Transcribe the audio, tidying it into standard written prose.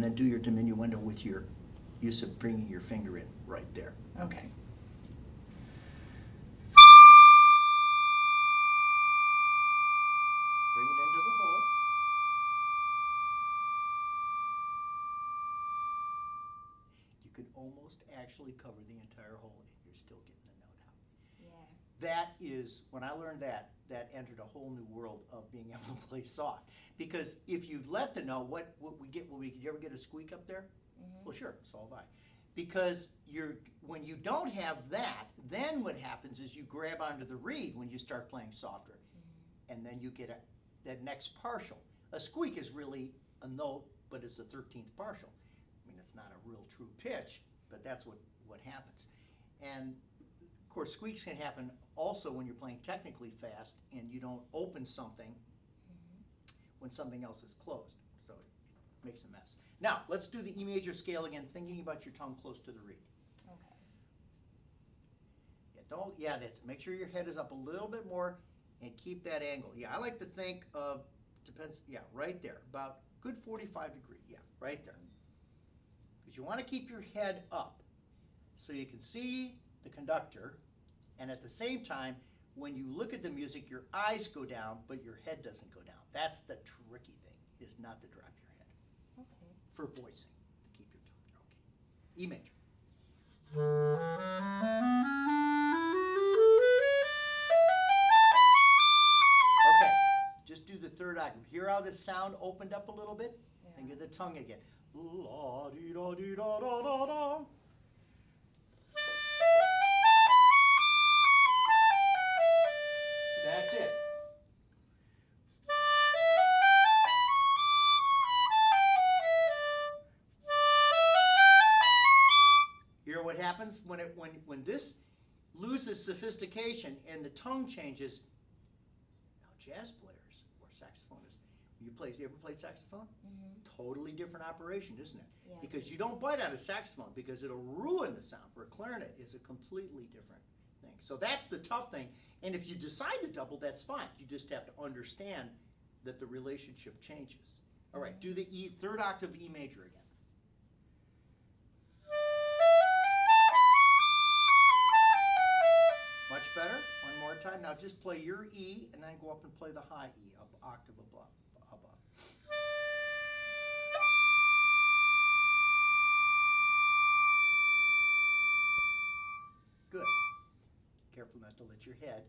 then do your diminuendo with your use of bringing your finger in right there. Okay. Bring it into the hole. You can almost actually cover the entire hole and you're still getting the note out. Yeah. That is, when I learned that, that entered a whole new world of being able to play soft. Because if you let the note, what we get, did you ever get a squeak up there? Mm-hmm. Well, sure, so have I. Because when you don't have that, then what happens is you grab onto the reed when you start playing softer. Mm-hmm. And then you get that next partial. A squeak is really a note, but it's a 13th partial. I mean, it's not a real true pitch, but that's what happens. And of course, squeaks can happen also when you're playing technically fast and you don't open something when something else is closed. So it makes a mess. Now, let's do the E major scale again, thinking about your tongue close to the reed. Okay. That's make sure your head is up a little bit more and keep that angle. Yeah, I like to think of, right there, about good 45 degree, right there. Because you want to keep your head up so you can see the conductor, and at the same time, when you look at the music, your eyes go down, but your head doesn't go down. That's the tricky thing, is not to drop your head. Okay. For voicing, to keep your tongue there. Okay. E major. Okay, just do the third octave. Hear how the sound opened up a little bit? Yeah. Think of the tongue again. La dee da dee da da da da. That's it. Hear what happens when this loses sophistication and the tongue changes. Now, jazz players or saxophonists, you ever played saxophone? Mm-hmm. Totally different operation, isn't it? Yeah. Because you don't bite on a saxophone because it'll ruin the sound. For a clarinet is a completely different thing. So that's the tough thing. And if you decide to double, that's fine. You just have to understand that the relationship changes. All right, do the third octave E major again. Much better. One more time. Now just play your E and then go up and play the high E, up octave above. Good. Careful not to let your head